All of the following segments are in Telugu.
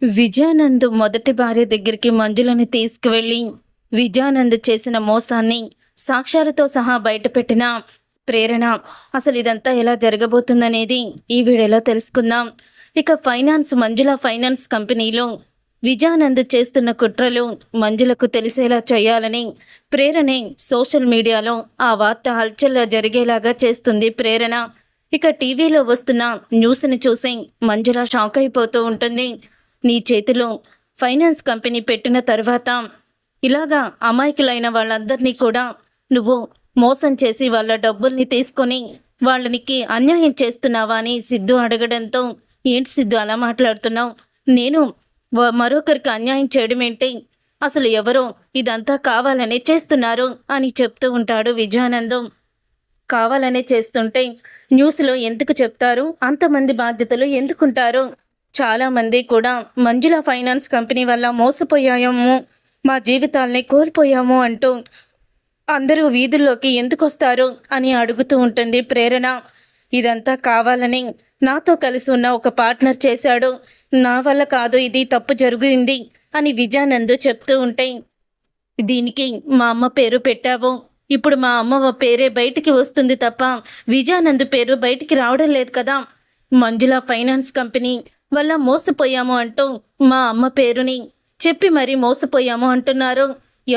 విజయానంద్ మొదటి భార్య దగ్గరికి మంజులని తీసుకువెళ్ళి విజయానంద్ చేసిన మోసాన్ని సాక్ష్యాలతో సహా బయటపెట్టిన ప్రేరణ. అసలు ఇదంతా ఎలా జరగబోతుందనేది ఈ వీడియోలో తెలుసుకుందాం. ఇక మంజుల ఫైనాన్స్ కంపెనీలో విజయానంద్ చేస్తున్న కుట్రలు మంజులకు తెలిసేలా చేయాలని ప్రేరణే సోషల్ మీడియాలో ఆ వార్త హల్చల్ జరిగేలాగా చేస్తుంది ప్రేరణ. ఇక టీవీలో వస్తున్న న్యూస్ని చూసి మంజుల షాక్ అయిపోతూ ఉంటుంది. నీ చేతిలో ఫైనాన్స్ కంపెనీ పెట్టిన తర్వాత ఇలాగా అమాయకులైన వాళ్ళందరినీ కూడా నువ్వు మోసం చేసి వాళ్ళ డబ్బుల్ని తీసుకొని వాళ్ళనికి అన్యాయం చేస్తున్నావా అని సిద్ధు అడగడంతో, ఏంటి సిద్ధు అలా మాట్లాడుతున్నావు? నేను మరొకరికి అన్యాయం చేయడం ఏంటి? అసలు ఎవరో ఇదంతా కావాలనే చేస్తున్నారు అని చెప్తూ ఉంటాడు విజయానందం. కావాలనే చేస్తుంటే న్యూస్లో ఎందుకు చెప్తారు? అంతమంది బాధ్యతలు ఎందుకుంటారు? చాలామంది కూడా మంజుల ఫైనాన్స్ కంపెనీ వల్ల మోసపోయాము, మా జీవితాల్ని కోల్పోయాము అంటూ అందరూ వీధుల్లోకి ఎందుకు వస్తారు అని అడుగుతూ ఉంటుంది ప్రేరణ. ఇదంతా కావాలని నాతో కలిసి ఉన్న ఒక పార్ట్నర్ చేశాడు, నా వల్ల కాదు, ఇది తప్పు జరిగింది అని విజయానంద్ చెప్తూ ఉంటే, దీనికి మా అమ్మ పేరు పెట్టావు, ఇప్పుడు మా అమ్మ పేరే బయటికి వస్తుంది తప్ప విజయానంద్ పేరు బయటికి రావడం లేదు కదా. మంజుల ఫైనాన్స్ కంపెనీ వల్ల మోసపోయాము అంటూ మా అమ్మ పేరుని చెప్పి మరీ మోసపోయాము అంటున్నారు.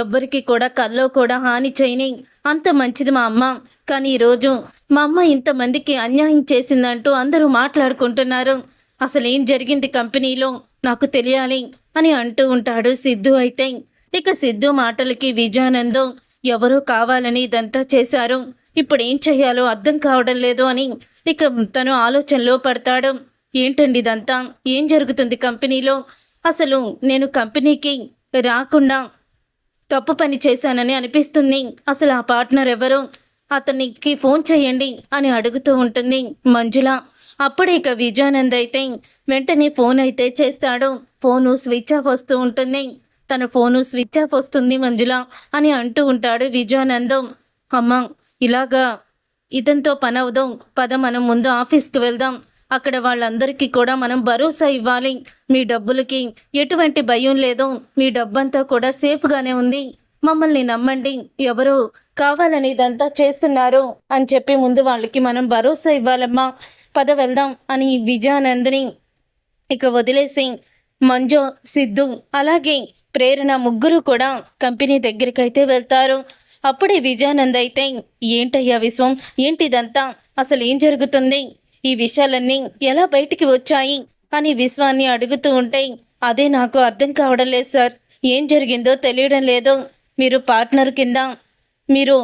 ఎవ్వరికి కూడా కల్లో కూడా హాని చేయని అంత మంచిది మా అమ్మ. కానీ ఈరోజు మా అమ్మ ఇంతమందికి అన్యాయం చేసిందంటూ అందరూ మాట్లాడుకుంటున్నారు. అసలు ఏం జరిగింది కంపెనీలో నాకు తెలియాలి అని అంటూ ఉంటాడు సిద్ధు. అయితే ఇక సిద్ధు మాటలకి విజయానందం ఎవరో కావాలని ఇదంతా చేశారు, ఇప్పుడు ఏం చెయ్యాలో అర్థం కావడం లేదు అని ఇక తను ఆలోచనలో పడతాడు. ఏంటండి ఇదంతా? ఏం జరుగుతుంది కంపెనీలో? అసలు నేను కంపెనీకి రాకుండా తప్పు పని చేశానని అనిపిస్తుంది. అసలు ఆ పార్ట్నర్ ఎవరు? అతనికి ఫోన్ చేయండి అని అడుగుతూ ఉంటుంది మంజుల. అప్పుడే ఇక విజయానంద్ అయితే వెంటనే ఫోన్ అయితే చేస్తాడు. ఫోను స్విచ్ ఆఫ్ వస్తూ ఉంటుంది. తన ఫోను స్విచ్ ఆఫ్ వస్తుంది మంజుల అని అంటూ ఉంటాడు విజయానందం. అమ్మ, ఇలాగా ఇతనితో పని అవుదాం, పద మనం ముందు ఆఫీస్కి వెళ్దాం, అక్కడ వాళ్ళందరికీ కూడా మనం భరోసా ఇవ్వాలి, మీ డబ్బులకి ఎటువంటి భయం లేదు, మీ డబ్బంతా కూడా సేఫ్గానే ఉంది, మమ్మల్ని నమ్మండి, ఎవరు కావాలని ఇదంతా చేస్తున్నారు అని చెప్పి ముందు వాళ్ళకి మనం భరోసా ఇవ్వాలమ్మా, పద వెళ్దాం అని విజయానందని ఇక వదిలేసి మంజు, సిద్ధు అలాగే ప్రేరణ ముగ్గురు కూడా కంపెనీ దగ్గరికైతే వెళ్తారు. అప్పుడే విజయానంద్ అయితే, ఏంటయ్యా విశ్వం, ఏంటిదంతా? అసలు ఏం జరుగుతుంది? ఈ విషయాలన్నీ ఎలా బయటికి వచ్చాయి అని విశ్వాన్ని అడుగుతూ ఉంటే, అదే నాకు అర్థం కావడం లేదు సార్, ఏం జరిగిందో తెలియడం లేదు. మీరు పార్ట్నర్ కింద మీరు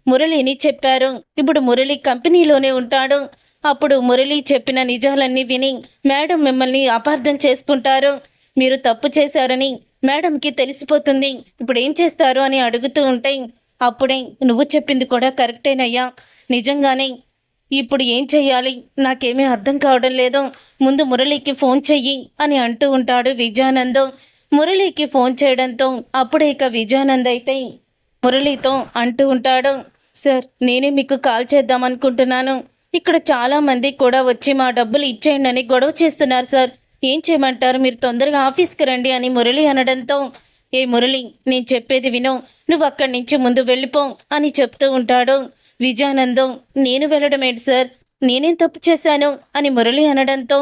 మురళిని చెప్పారు, ఇప్పుడు మురళి కంపెనీలోనే ఉంటాడు. అప్పుడు మురళి చెప్పిన నిజాలన్నీ విని మేడం మిమ్మల్ని అపార్థం చేసుకుంటారు, మీరు తప్పు చేశారని మేడంకి తెలిసిపోతుంది, ఇప్పుడు ఏం చేస్తారు అని అడుగుతూ ఉంటే, అప్పుడే నువ్వు చెప్పింది కూడా కరెక్టేనయ్యా, నిజంగానే ఇప్పుడు ఏం చెయ్యాలి నాకేమీ అర్థం కావడం లేదు, ముందు మురళికి ఫోన్ చెయ్యి అని అంటూ ఉంటాడు విజయానంద్. మురళికి ఫోన్ చేయడంతో అప్పుడే ఇక విజయానంద్ అయితే మురళితో అంటూ ఉంటాడు, సార్ నేనే మీకు కాల్ చేద్దాం అనుకుంటున్నాను, ఇక్కడ చాలామంది కూడా వచ్చి మా డబ్బులు ఇచ్చేయండి అని గొడవ చేస్తున్నారు సార్, ఏం చేయమంటారు, మీరు తొందరగా ఆఫీస్కి రండి అని మురళి అనడంతో, ఏ మురళి, నేను చెప్పేది విను, నువ్వు అక్కడి నుంచి ముందు వెళ్ళిపో అని చెప్తూ ఉంటాడు విజయానందం. నేను వెళ్ళడం ఏంటి సార్, నేనేం తప్పు చేశాను అని మురళి అనడంతో,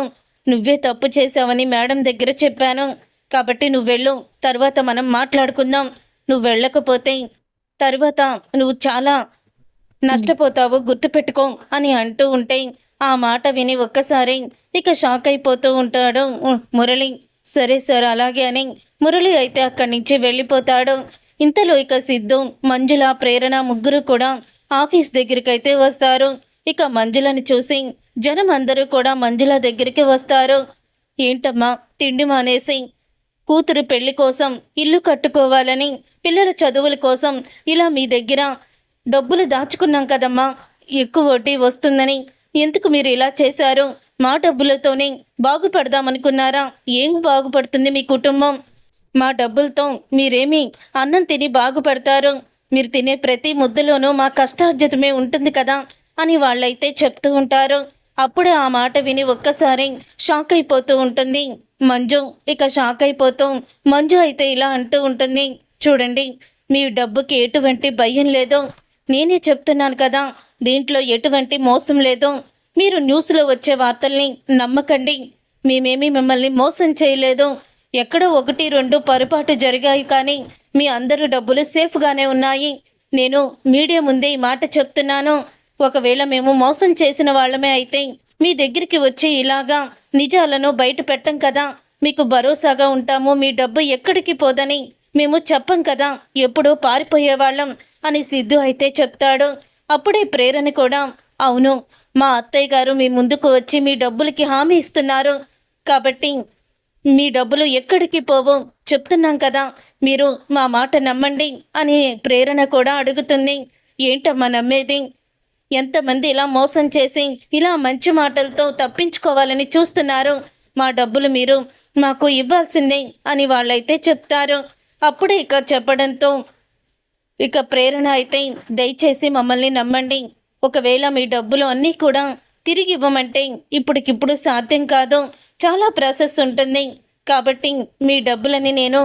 నువ్వే తప్పు చేశావని మేడం దగ్గర చెప్పాను, కాబట్టి నువ్వు వెళ్ళు, తర్వాత మనం మాట్లాడుకుందాం, నువ్వు వెళ్ళకపోతే తర్వాత నువ్వు చాలా నష్టపోతావు, గుర్తుపెట్టుకో అని అంటూ ఉంటే ఆ మాట విని ఒక్కసారి ఇక షాక్ అయిపోతూ ఉంటాడు మురళి. సరే సార్ అలాగే అని మురళి అయితే అక్కడి నుంచి వెళ్ళిపోతాడు. ఇంతలో ఇక సిద్ధు, మంజుల, ప్రేరణ ముగ్గురు కూడా ఆఫీస్ దగ్గరికి అయితే వస్తారు. ఇక మంజులని చూసి జనం అందరూ కూడా మంజుల దగ్గరికి వస్తారు. ఏంటమ్మా, తిండి మానేసి కూతురు పెళ్లి కోసం, ఇల్లు కట్టుకోవాలని, పిల్లల చదువుల కోసం ఇలా మీ దగ్గర డబ్బులు దాచుకున్నాం కదమ్మా, ఎక్కువ వడ్డీ వస్తుందని ఎందుకు మీరు ఇలా చేశారు? మా డబ్బులతోనే బాగుపడదామనుకున్నారా? ఏం బాగుపడుతుంది మీ కుటుంబం? మా డబ్బులతో మీరేమీ అన్నం తిని బాగుపడతారు, మీరు తినే ప్రతి ముద్దలోనూ మా కష్టార్జితమే ఉంటుంది కదా అని వాళ్ళైతే చెప్తూ ఉంటారు. అప్పుడే ఆ మాట విని ఒక్కసారి షాక్ అయిపోతూ ఉంటుంది మంజు ఇక షాక్ అయిపోతూ మంజు అయితే ఇలా అంటూ ఉంటుంది, చూడండి మీ డబ్బుకి ఎటువంటి భయం లేదు, నేనే చెప్తున్నాను కదా, దీంట్లో ఎటువంటి మోసం లేదు, మీరు న్యూస్లో వచ్చే వార్తల్ని నమ్మకండి, మేమేమీ మిమ్మల్ని మోసం చేయలేదు, ఎక్కడో 1-2 పొరపాటు జరిగాయి కానీ మీ అందరూ డబ్బులు సేఫ్గానే ఉన్నాయి, నేను మీడియా ముందే ఈ మాట చెప్తున్నాను, ఒకవేళ మేము మోసం చేసిన వాళ్ళమే అయితే మీ దగ్గరికి వచ్చి ఇలాగా నిజాలను బయట పెట్టం కదా, మీకు భరోసాగా ఉంటాము, మీ డబ్బు ఎక్కడికి పోదని మేము చెప్పం కదా, ఎప్పుడూ పారిపోయేవాళ్ళం అని సిద్ధు అయితే చెప్తాడు. అప్పుడే ప్రేరణ కూడా, అవును మా అత్తయ్య గారు మీ ముందుకు వచ్చి మీ డబ్బులకి హామీ ఇస్తున్నారు కాబట్టి మీ డబ్బులు ఎక్కడికి పోవు, చెప్తున్నాం కదా, మీరు మా మాట నమ్మండి అని ప్రేరణ కూడా అడుగుతుంది. ఏంటమ్మా నమ్మేది, ఎంతమంది ఇలా మోసం చేసి ఇలా మంచి మాటలతో తప్పించుకోవాలని చూస్తున్నారు, మా డబ్బులు మీరు మాకు ఇవ్వాల్సిందే అని వాళ్ళైతే చెప్తారు. అప్పుడే ఇక చెప్పడంతో ఇక ప్రేరణ అయితే, దయచేసి మమ్మల్ని నమ్మండి, ఒకవేళ మీ డబ్బులు అన్నీ కూడా తిరిగి ఇవ్వమంటే ఇప్పటికిప్పుడు సాధ్యం కాదు, చాలా ప్రాసెస్ ఉంటుంది, కాబట్టి మీ డబ్బులని నేను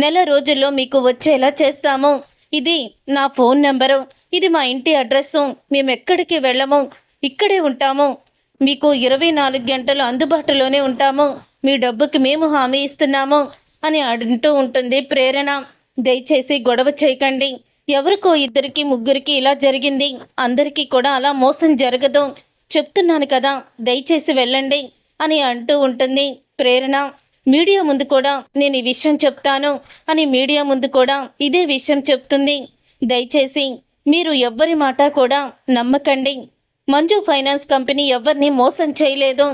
నెల రోజుల్లో మీకు వచ్చేలా చేస్తాము, ఇది నా ఫోన్ నెంబరు, ఇది మా ఇంటి అడ్రస్సు, మేము ఎక్కడికి వెళ్ళము, ఇక్కడే ఉంటాము, మీకు 24 గంటలు అందుబాటులోనే ఉంటాము, మీ డబ్బుకి మేము హామీ ఇస్తున్నాము అని అంటూ ఉంటుంది ప్రేరణ. దయచేసి గొడవ చేయకండి, ఎవరికో 2-3 ఇలా జరిగింది, అందరికీ కూడా అలా మోసం జరగదు, చెప్తున్నాను కదా, దయచేసి వెళ్ళండి అని అంటూ ఉంటుంది ప్రేరణ. మీడియా ముందు కూడా నేను ఈ విషయం చెప్తాను అని మీడియా ముందు కూడా ఇదే విషయం చెప్తుంది. దయచేసి మీరు ఎవ్వరి మాట కూడా నమ్మకండి, మంజు ఫైనాన్స్ కంపెనీ ఎవరిని మోసం చేయలేదు,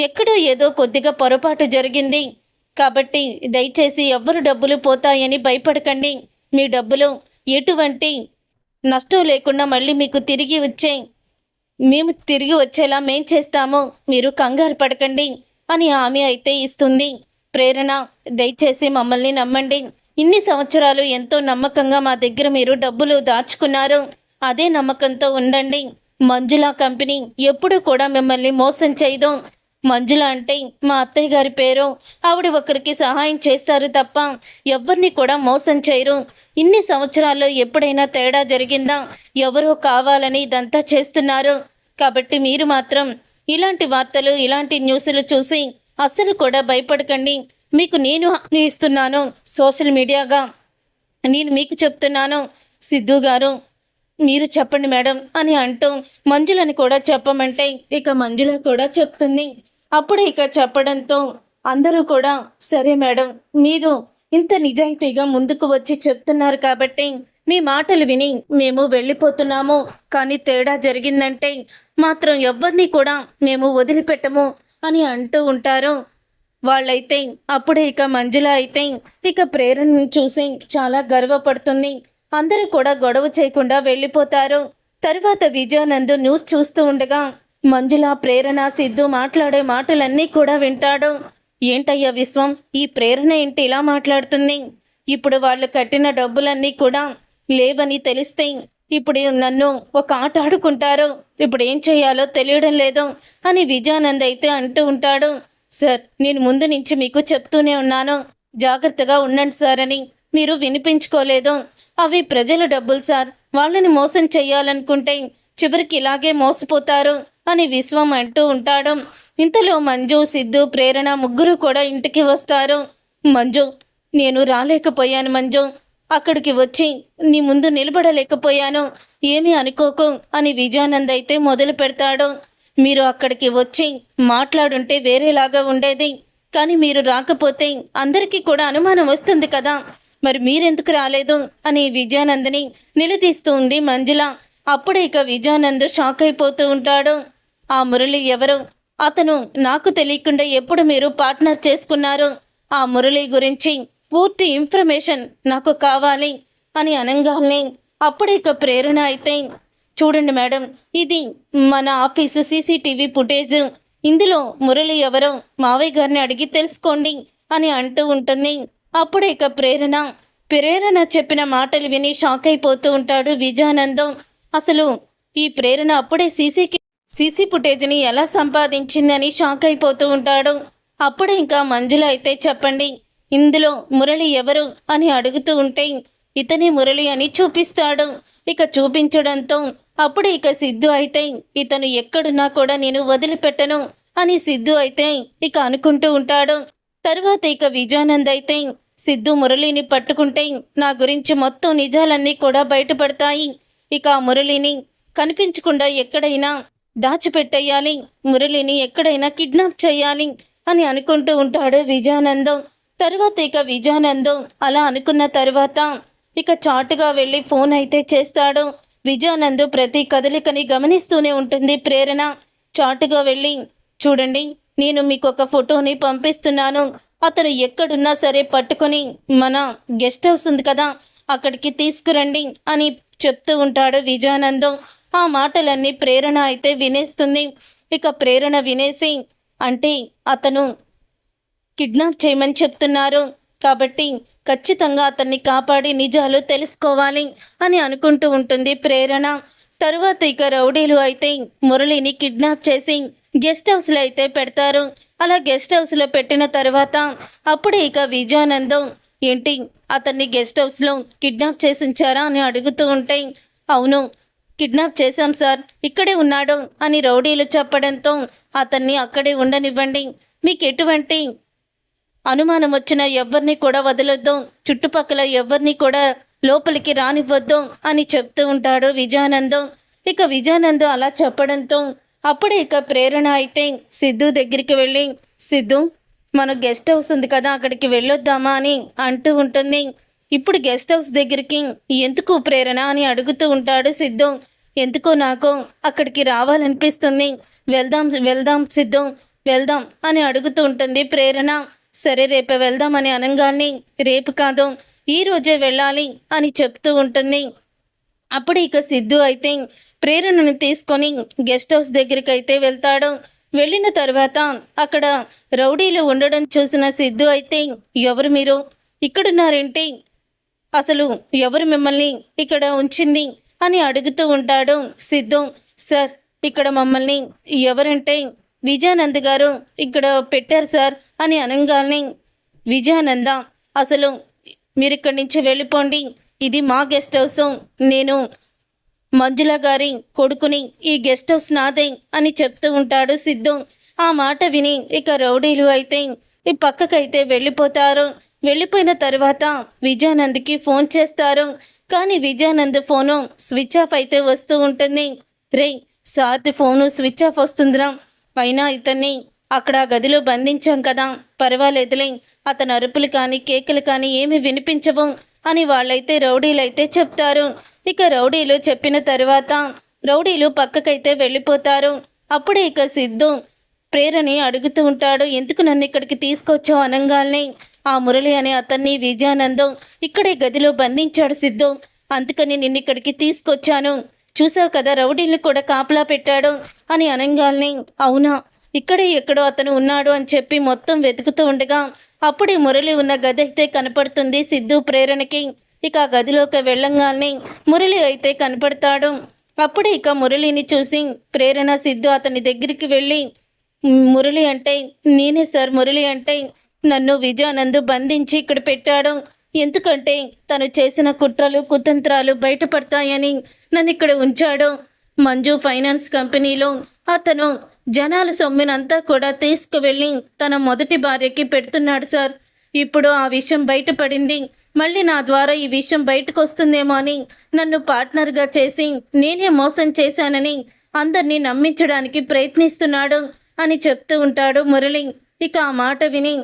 ఎక్కడో ఏదో కొద్దిగా పొరపాటు జరిగింది, కాబట్టి దయచేసి ఎవ్వరు డబ్బులు పోతాయని భయపడకండి, మీ డబ్బులు ఎటువంటి నష్టం లేకుండా మళ్ళీ మీకు మేము తిరిగి వచ్చేలా మేం చేస్తాము, మీరు కంగారు పడకండి అని హామీ అయితే ఇస్తుంది ప్రేరణ. దయచేసి మమ్మల్ని నమ్మండి, ఇన్ని సంవత్సరాలు ఎంతో నమ్మకంగా మా దగ్గర మీరు డబ్బులు దాచుకున్నారు, అదే నమ్మకంతో ఉండండి, మంజుల కంపెనీ ఎప్పుడు కూడా మిమ్మల్ని మోసం చేయదు, మంజుల అంటే మా అత్తయ్య గారి పేరు, ఆవిడ ఒకరికి సహాయం చేస్తారు తప్ప ఎవరిని కూడా మోసం చేయరు, ఇన్ని సంవత్సరాల్లో ఎప్పుడైనా తేడా జరిగిందా, ఎవరో కావాలని ఇదంతా చేస్తున్నారు, కాబట్టి మీరు మాత్రం ఇలాంటి వార్తలు ఇలాంటి న్యూస్లు చూసి అస్సలు కూడా భయపడకండి, మీకు నేను ఇస్తున్నాను సోషల్ మీడియాగా, నేను మీకు చెప్తున్నాను, సిద్ధు గారు మీరు చెప్పండి మేడం అని అంటూ మంజులని కూడా చెప్పమంటే ఇక మంజుల కూడా చెప్తుంది. అప్పుడు ఇక చెప్పడంతో అందరూ కూడా సరే మేడం, మీరు ఇంత నిజాయితీగా ముందుకు వచ్చి చెప్తున్నారు కాబట్టి మీ మాటలు విని మేము వెళ్ళిపోతున్నాము, కానీ తేడా జరిగిందంటే మాత్రం ఎవరిని కూడా మేము వదిలిపెట్టము అని అంటూ ఉంటారు వాళ్ళైతే. అప్పుడే ఇక మంజుల అయితే ఇక ప్రేరణను చూసి చాలా గర్వపడుతుంది. అందరూ కూడా గొడవ చేయకుండా వెళ్ళిపోతారు. తర్వాత విజయానంద్ న్యూస్ చూస్తూ ఉండగా మంజుల, ప్రేరణ, సిద్ధు మాట్లాడే మాటలన్నీ కూడా వింటాడు. ఏంటయ్యా విశ్వం, ఈ ప్రేరణ ఏంటి ఇలా మాట్లాడుతుంది, ఇప్పుడు వాళ్ళు కట్టిన డబ్బులన్నీ కూడా లేవని తెలిస్తే ఇప్పుడు నన్ను ఒక ఆట ఆడుకుంటారు, ఇప్పుడు ఏం చేయాలో తెలియడం లేదు అని విజయానంద్ అయితే అంటూ ఉంటాడు. సార్, నేను ముందు నుంచి మీకు చెప్తూనే ఉన్నాను, జాగ్రత్తగా ఉండండి సార్ అని, మీరు వినిపించుకోలేదు, అవి ప్రజల డబ్బులు సార్, వాళ్ళని మోసం చెయ్యాలనుకుంటే చివరికి ఇలాగే మోసపోతారు అని విశ్వం అంటూ ఉంటాడు. ఇంతలో మంజు, సిద్ధు, ప్రేరణ ముగ్గురు కూడా ఇంటికి వస్తారు. మంజు, నేను రాలేకపోయాను మంజు, అక్కడికి వచ్చి నీ ముందు నిలబడలేకపోయాను, ఏమీ అనుకోకు అని విజయానంద్ అయితే మొదలు పెడతాడు. మీరు అక్కడికి వచ్చి మాట్లాడుంటే వేరేలాగా ఉండేది, కానీ మీరు రాకపోతే అందరికీ కూడా అనుమానం వస్తుంది కదా, మరి మీరెందుకు రాలేదు అని విజయానంద్ని నిలదీస్తూ ఉంది మంజుల. అప్పుడే ఇక విజయానంద్ షాక్ అయిపోతూ ఉంటాడు. ఆ మురళి ఎవరు, అతను నాకు తెలియకుండా ఎప్పుడు మీరు పార్ట్నర్ చేసుకున్నారు, ఆ మురళి గురించి పూర్తి ఇన్ఫర్మేషన్ నాకు కావాలి అని అనగానే అప్పుడే ఇక ప్రేరణ అయితే, చూడండి మేడం, ఇది మన ఆఫీసు సీసీటీవీ ఫుటేజ్, ఇందులో మురళి ఎవరో మావయ్య గారిని అడిగి తెలుసుకోండి అని అంటూ ఉంటుంది. అప్పుడే ఇక ప్రేరణ చెప్పిన మాటలు విని షాక్ అయిపోతూ ఉంటాడు విజయానందం. అసలు ఈ ప్రేరణ అప్పుడే సీసీ ఫుటేజ్ని ఎలా సంపాదించిందని షాక్ అయిపోతూ ఉంటాడు. అప్పుడు ఇంకా మంజుల అయితే చెప్పండి ఇందులో మురళి ఎవరు అని అడుగుతూ ఉంటే ఇతనే మురళి అని చూపిస్తాడు. ఇక చూపించడంతో అప్పుడు ఇక సిద్ధు అయితే ఇతను ఎక్కడున్నా కూడా నేను వదిలిపెట్టను అని సిద్ధు అయితే ఇక అనుకుంటూ ఉంటాడు. తర్వాత ఇక విజయానంద్ అయితే సిద్ధు మురళిని పట్టుకుంటే నా గురించి మొత్తం నిజాలన్నీ కూడా బయటపడతాయి. ఇక ఆ మురళిని కనిపించకుండా ఎక్కడైనా దాచిపెట్టేయాలి, మురళిని ఎక్కడైనా కిడ్నాప్ చేయాలి అని అనుకుంటూ ఉంటాడు విజయానందం. తర్వాత ఇక విజయానందం అలా అనుకున్న తర్వాత ఇక చాటుగా వెళ్ళి ఫోన్ అయితే చేస్తాడు. విజయానంద్ ప్రతి కదలికని గమనిస్తూనే ఉంటుంది ప్రేరణ. చాటుగా వెళ్ళి చూడండి, నేను మీకు ఒక ఫోటోని పంపిస్తున్నాను, అతను ఎక్కడున్నా సరే పట్టుకొని మన గెస్ట్ హౌస్ ఉంది కదా అక్కడికి తీసుకురండి అని చెప్తూ ఉంటాడు విజయానందం. ఆ మాటలన్నీ ప్రేరణ అయితే వినేస్తుంది. ఇక ప్రేరణ వినేసి అంటే అతను కిడ్నాప్ చేయమని చెప్తున్నారు కాబట్టి ఖచ్చితంగా అతన్ని కాపాడి నిజాలు తెలుసుకోవాలి అని అనుకుంటూ ఉంటుంది ప్రేరణ. తరువాత ఇక రౌడీలు అయితే మురళిని కిడ్నాప్ చేసి గెస్ట్ హౌస్లో అయితే పెడతారు. అలా గెస్ట్ హౌస్లో పెట్టిన తర్వాత అప్పుడే ఇక విజయానందం ఏంటి అతన్ని గెస్ట్ హౌస్లో కిడ్నాప్ చేసి ఉంచారా అని అడుగుతూ ఉంటే అవును కిడ్నాప్ చేశాం సార్, ఇక్కడే ఉన్నాడు అని రౌడీలు చెప్పడంతో అతన్ని అక్కడే ఉండనివ్వండి, మీకు ఎటువంటి అనుమానం వచ్చిన ఎవరిని కూడా వదలొద్దు, చుట్టుపక్కల ఎవరిని కూడా లోపలికి రానివ్వద్దు అని చెప్తూ ఉంటాడు విజయానందం. ఇక విజయానందం అలా చెప్పడంతో అప్పుడే ఇక ప్రేరణ అయితే సిద్ధు దగ్గరికి వెళ్ళి సిద్ధు మన గెస్ట్ హౌస్ ఉంది కదా అక్కడికి వెళ్ళొద్దామా అని అంటూ ఉంటుంది. ఇప్పుడు గెస్ట్ హౌస్ దగ్గరికి ఎందుకు ప్రేరణ అని అడుగుతూ ఉంటాడు సిద్ధు. ఎందుకో నాకు అక్కడికి రావాలనిపిస్తుంది, వెళ్దాం వెళ్దాం సిద్ధు వెళ్దాం అని అడుగుతూ ఉంటుంది ప్రేరణ. సరే రేపే వెళ్దామని అనగానే రేపు కాదు ఈరోజే వెళ్ళాలి అని చెప్తూ ఉంటుంది. అప్పుడు ఇక సిద్ధు అయితే ప్రేరణను తీసుకొని గెస్ట్ హౌస్ దగ్గరికి అయితే వెళ్తాడు. వెళ్ళిన తర్వాత అక్కడ రౌడీలు ఉండడం చూసిన సిద్ధు అయితే ఎవరు మీరు ఇక్కడున్నారేంటి, అసలు ఎవరు మిమ్మల్ని ఇక్కడ ఉంచింది అని అడుగుతూ ఉంటాడు సిద్ధు. సార్ ఇక్కడ మమ్మల్ని ఎవరంటే విజయానంద్ గారు ఇక్కడ పెట్టారు సార్ అని అనగానే విజయానంద అసలు మీరు ఇక్కడి నుంచి వెళ్ళిపోండి, ఇది మా గెస్ట్ హౌస్, నేను మంజుల గారి కొడుకుని, ఈ గెస్ట్ హౌస్ నాదే అని చెప్తూ ఉంటాడు సిద్ధు. ఆ మాట విని ఇక రౌడీలు అయితే ఈ పక్కకైతే వెళ్ళిపోతారు. వెళ్ళిపోయిన తర్వాత విజయానంద్కి ఫోన్ చేస్తారు. కానీ విజయానంద్ ఫోను స్విచ్ ఆఫ్ అయితే వస్తూ ఉంటుంది. రే సార్ది ఫోను స్విచ్ ఆఫ్ వస్తుందిరా, అయినా ఇతన్ని అక్కడ గదిలో బంధించాం కదా పర్వాలేదులే, అతని అరుపులు కానీ కేకలు కానీ ఏమి వినిపించవు అని వాళ్ళైతే రౌడీలైతే చెప్తారు. ఇక రౌడీలు చెప్పిన తర్వాత రౌడీలు పక్కకైతే వెళ్ళిపోతారు. అప్పుడే ఇక సిద్ధు ప్రేరణి అడుగుతూ ఉంటాడు, ఎందుకు నన్ను ఇక్కడికి తీసుకొచ్చావు అనగానే ఆ మురళి అనే అతన్ని విజయానందం ఇక్కడే గదిలో బంధించాడు సిద్ధు, అందుకని నిన్ను ఇక్కడికి తీసుకొచ్చాను, చూసావు కదా రౌడీలు కూడా కాపలా పెట్టాడు అని అనగానే అవునా ఇక్కడే ఎక్కడో అతను ఉన్నాడు అని చెప్పి మొత్తం వెతుకుతూ ఉండగా అప్పుడే మురళి ఉన్న గది అయితే కనపడుతుంది సిద్ధు ప్రేరణకి. ఇక ఆ గదిలోకి వెళ్ళంగానే మురళి అయితే కనపడతాడు. అప్పుడే ఇక మురళిని చూసి ప్రేరణ సిద్ధు అతని దగ్గరికి వెళ్ళి మురళి అంటే నేనే సార్, మురళి అంటే నన్ను విజయానంద్ బంధించి ఇక్కడ పెట్టాడు, ఎందుకంటే తను చేసిన కుట్రలు కుతంత్రాలు బయటపడతాయని నన్ను ఇక్కడ ఉంచాడు. మంజు ఫైనాన్స్ కంపెనీలో అతను జనాల సొమ్మునంతా కూడా తీసుకువెళ్ళి తన మొదటి భార్యకి పెడుతున్నాడు సార్. ఇప్పుడు ఆ విషయం బయటపడింది, మళ్ళీ నా ద్వారా ఈ విషయం బయటకు వస్తుందేమో అని నన్ను పార్ట్నర్గా చేసి నేనే మోసం చేశానని అందరినీ నమ్మించడానికి ప్రయత్నిస్తున్నాడు అని చెప్తూ ఉంటాడు మురళి. ఇక ఆ మాట విని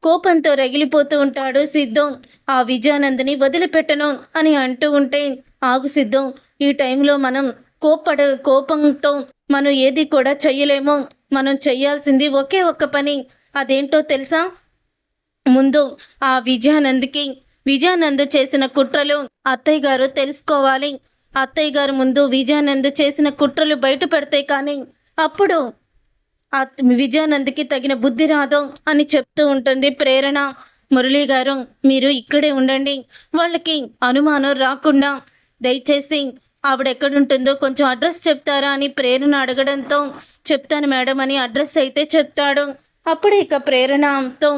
కోపంతో రగిలిపోతూ ఉంటాడు సిద్ధు. ఆ విజయానందని వదిలిపెట్టను అని అంటూ ఉంటే ఆగు సిద్ధు, ఈ టైంలో మనం కోపంతో మనం ఏది కూడా చెయ్యలేము, మనం చెయ్యాల్సింది ఒకే ఒక్క పని, అదేంటో తెలుసా, ముందు ఆ విజయానంద్ చేసిన కుట్రలు అత్తయ్య గారు తెలుసుకోవాలి, అత్తయ్య గారు ముందు విజయానంద్ చేసిన కుట్రలు బయటపడితే కానీ అప్పుడు విజయానంద్కి తగిన బుద్ధి రాదు అని చెప్తూ ఉంటుంది ప్రేరణ. మురళి గారు మీరు ఇక్కడే ఉండండి, వాళ్ళకి అనుమానం రాకుండా, దయచేసి ఆవిడెక్కడుంటుందో కొంచెం అడ్రస్ చెప్తారా అని ప్రేరణ అడగడంతో చెప్తాను మేడం అని అడ్రస్ అయితే చెప్తాడు. అప్పుడే ఇక ప్రేరణతో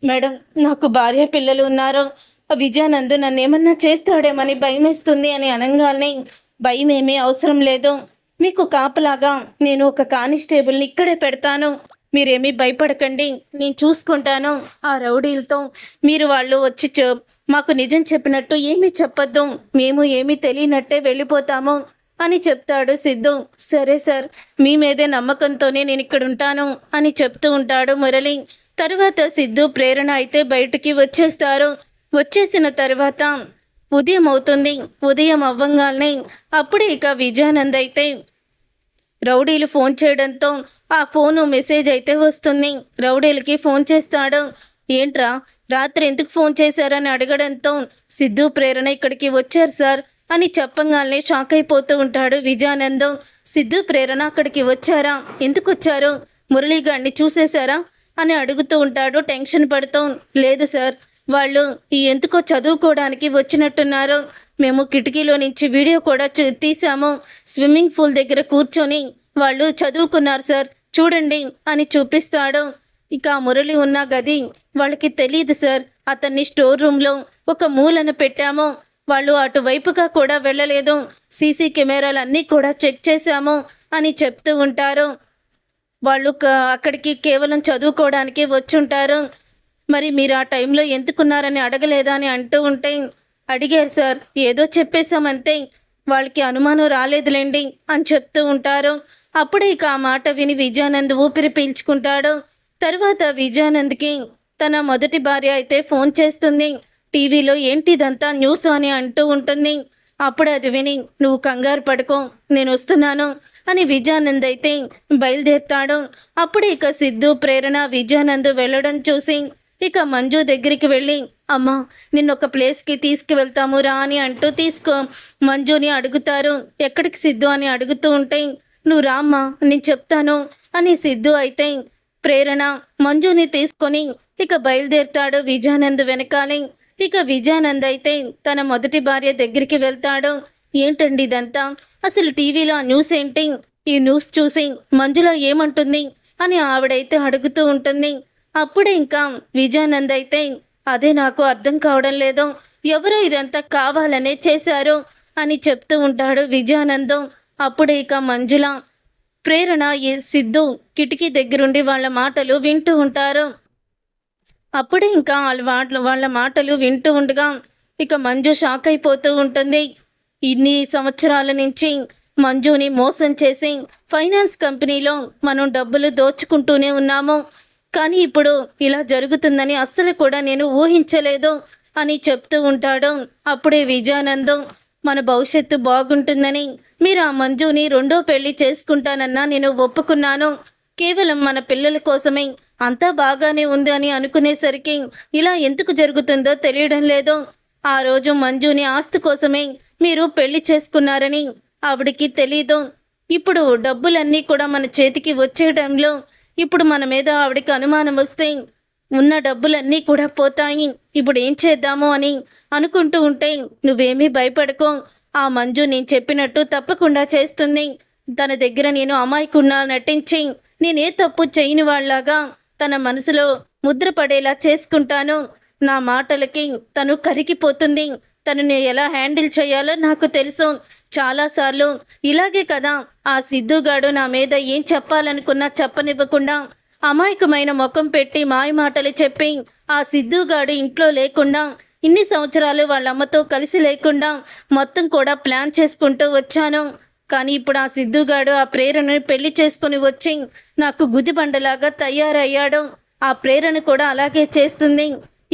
మేడం నాకు భార్య పిల్లలు ఉన్నారు. విజయానంద్ నన్నేమన్నా చేస్తాడేమని భయమేస్తుంది అని అనంగానే భయమేమీ అవసరం లేదు. మీకు కాపలాగా నేను ఒక కానిస్టేబుల్ని ఇక్కడే పెడతాను. మీరేమీ భయపడకండి. నేను చూసుకుంటాను ఆ రౌడీలతో. మీరు వాళ్ళు వచ్చి మాకు నిజం చెప్పినట్టు ఏమీ చెప్పొద్దు. మేము ఏమీ తెలియనట్టే వెళ్ళిపోతాము అని చెప్తాడు సిద్ధు. సరే సార్, మీ మీదే నమ్మకంతోనే నేను ఇక్కడ ఉంటాను అని చెప్తూ ఉంటాడు మురళి. తరువాత సిద్ధు ప్రేరణ అయితే బయటికి వచ్చేస్తారు. వచ్చేసిన తర్వాత ఉదయం అవుతుంది. ఉదయం అవ్వంగానే అప్పుడే ఇక విజయానంద్ అయితే రౌడీలు ఫోన్ చేయడంతో ఆ ఫోను మెసేజ్ అయితే వస్తుంది. రౌడీలకి ఫోన్ చేస్తాడు. ఏంట్రా రాత్రి ఎందుకు ఫోన్ చేశారని అడగడంతో సిద్ధు ప్రేరణ ఇక్కడికి వచ్చారు సార్ అని చెప్పగానే షాక్ అయిపోతూ ఉంటాడు విజయానందం. సిద్ధు ప్రేరణ అక్కడికి వచ్చారా? ఎందుకు వచ్చారు? మురళీగాడిని చూసేశారా అని అడుగుతూ ఉంటాడు టెన్షన్ పడుతూ. లేదు సార్, వాళ్ళు ఎందుకో చదువుకోవడానికి వచ్చినట్టున్నారు. మేము కిటికీలో నుంచి వీడియో కూడా తీసాము. స్విమ్మింగ్ పూల్ దగ్గర కూర్చొని వాళ్ళు చదువుకున్నారు సార్, చూడండి అని చూపిస్తాడు. ఇక మురళి ఉన్న గది వాళ్ళకి తెలియదు సార్. అతన్ని స్టోర్ రూమ్లో ఒక మూలన పెట్టాము. వాళ్ళు అటువైపుగా కూడా వెళ్ళలేదు. సీసీ కెమెరాలు అన్నీ కూడా చెక్ చేశాము అని చెప్తూ ఉంటారు. వాళ్ళు అక్కడికి కేవలం చదువుకోవడానికి వచ్చుంటారు. మరి మీరు ఆ టైంలో ఎందుకున్నారని అడగలేదా అని అంటూ ఉంటే, అడిగారు సార్, ఏదో చెప్పేశామంతే, వాళ్ళకి అనుమానం రాలేదులేండి అని చెప్తూ ఉంటారు. అప్పుడే ఇక ఆ మాట విని విజయానంద్ ఊపిరి పీల్చుకుంటాడు. తర్వాత విజయానంద్కి తన మొదటి భార్య అయితే ఫోన్ చేస్తుంది. టీవీలో ఏంటిదంతా న్యూస్ అని అంటూ ఉంటుంది. అప్పుడు అది విని, నువ్వు కంగారు పడుకో, నేను వస్తున్నాను అని విజయానంద్ అయితే బయలుదేరుతాడు. అప్పుడు ఇక సిద్ధు ప్రేరణ విజయానంద్ వెళ్ళడం చూసి ఇక మంజు దగ్గరికి వెళ్ళి, అమ్మా నిన్నొక ప్లేస్కి తీసుకువెళ్తాము రా అని అంటూ మంజుని అడుగుతారు. ఎక్కడికి సిద్ధు అని అడుగుతూ ఉంటే, నువ్వు రామ్మా నేను చెప్తాను అని సిద్ధు అయితే ప్రేరణ మంజుని తీసుకొని ఇక బయలుదేరుతాడు విజయానంద్ వెనకాలే. ఇక విజయానంద్ అయితే తన మొదటి భార్య దగ్గరికి వెళ్తాడు. ఏంటండి ఇదంతా? అసలు టీవీలో ఆ న్యూస్ ఏంటి? ఈ న్యూస్ చూసి మంజుల ఏమంటుంది అని ఆవిడైతే అడుగుతూ ఉంటుంది. అప్పుడే ఇంకా విజయానంద్ అయితే, అదే నాకు అర్థం కావడం లేదు, ఎవరో ఇదంతా కావాలనే చేశారు అని చెప్తూ ఉంటాడు విజయానందం. అప్పుడే ఇక మంజుల ప్రేరణ సిద్ధు కిటికీ దగ్గరుండి వాళ్ళ మాటలు వింటూ ఉంటారు. అప్పుడే ఇంకా వాళ్ళ మాటలు వింటూ ఉండగా ఇక మంజు షాక్ అయిపోతూ ఉంటుంది. ఇన్ని సంవత్సరాల నుంచి మంజుని మోసం చేసి ఫైనాన్స్ కంపెనీలో మనం డబ్బులు దోచుకుంటూనే ఉన్నాము. కానీ ఇప్పుడు ఇలా జరుగుతుందని అస్సలు కూడా నేను ఊహించలేదు అని చెప్తూ ఉంటాడు. అప్పుడే విజయానందం, మన భవిష్యత్తు బాగుంటుందని మీరు ఆ మంజుని రెండో పెళ్లి చేసుకుంటానన్నా నేను ఒప్పుకున్నాను. కేవలం మన పిల్లల కోసమే, అంతా బాగానే ఉంది అని అనుకునేసరికి ఇలా ఎందుకు జరుగుతుందో తెలియడం లేదు. ఆ రోజు మంజుని ఆస్తి కోసమే మీరు పెళ్లి చేసుకున్నారని ఆవిడికి తెలీదు. ఇప్పుడు డబ్బులన్నీ కూడా మన చేతికి వచ్చే టైంలో ఇప్పుడు మన మీద ఆవిడికి అనుమానం వస్తే ఉన్న డబ్బులన్నీ కూడా పోతాయి. ఇప్పుడు ఏం చేద్దాము అని అనుకుంటూ ఉంటే, నువ్వేమీ భయపడకో, ఆ మంజు నేను చెప్పినట్టు తప్పకుండా చేస్తుంది. తన దగ్గర నేను అమాయకున్నా నటించి నేనే తప్పు చేయని వాళ్ళలాగా తన మనసులో ముద్ర పడేలా చేసుకుంటాను. నా మాటలకి తను కరిగిపోతుంది. తనని ఎలా హ్యాండిల్ చేయాలో నాకు తెలుసు. చాలాసార్లు ఇలాగే కదా ఆ సిద్ధుగాడు నా మీద ఏం చెప్పాలనుకున్నా చెప్పనివ్వకుండా అమాయకమైన ముఖం పెట్టి మాయ మాటలు చెప్పి ఆ సిద్ధుగాడు ఇంట్లో లేకుండా ఇన్ని సంవత్సరాలు వాళ్ళ అమ్మతో కలిసి లేకుండా మొత్తం కూడా ప్లాన్ చేసుకుంటూ వచ్చాను. కానీ ఇప్పుడు ఆ సిద్ధుగాడు ఆ ప్రేరణని పెళ్లి చేసుకుని వచ్చి నాకు గుదిబండలాగా తయారయ్యాడు. ఆ ప్రేరణ కూడా అలాగే చేస్తుంది.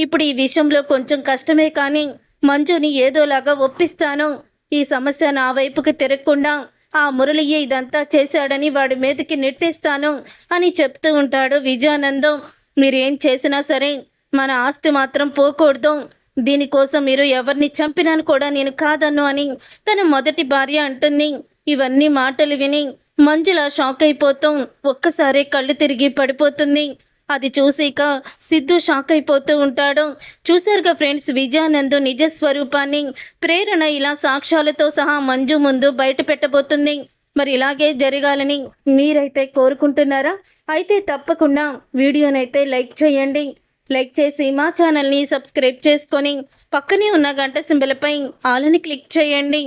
ఇప్పుడు ఈ విషయంలో కొంచెం కష్టమే, కానీ మంజుని ఏదోలాగా ఒప్పిస్తాను. ఈ సమస్య నా వైపుకి తిరగకుండా ఆ మురళియే ఇదంతా చేశాడని వాడి మీదకి నెట్టేస్తాను అని చెప్తూ ఉంటాడు విజయానందం. మీరేం చేసినా సరే మన ఆస్తి మాత్రం పోకూడదు. దీనికోసం మీరు ఎవరిని చంపినాను కూడా నేను కాదన్ను అని తన మొదటి భార్య అంటుంది. ఇవన్నీ మాటలు విని మంజుల షాక్ అయిపోతూ ఒక్కసారి కళ్ళు తిరిగి పడిపోతుంది. అది చూసిక సిద్ధు షాక్ అయిపోతూ ఉంటాడు. చూశారుగా ఫ్రెండ్స్, విజయానంద్ నిజ స్వరూపాన్ని ప్రేరణ ఇలా సాక్ష్యాలతో సహా మంజు ముందు బయట పెట్టబోతుంది. మరి ఇలాగే జరగాలని మీరైతే కోరుకుంటున్నారా? అయితే తప్పకుండా వీడియోనైతే లైక్ చేయండి. లైక్ చేసి మా ఛానల్ని సబ్స్క్రైబ్ చేసుకొని పక్కనే ఉన్న గంట సింబల్పై ఆల్ అని క్లిక్ చేయండి.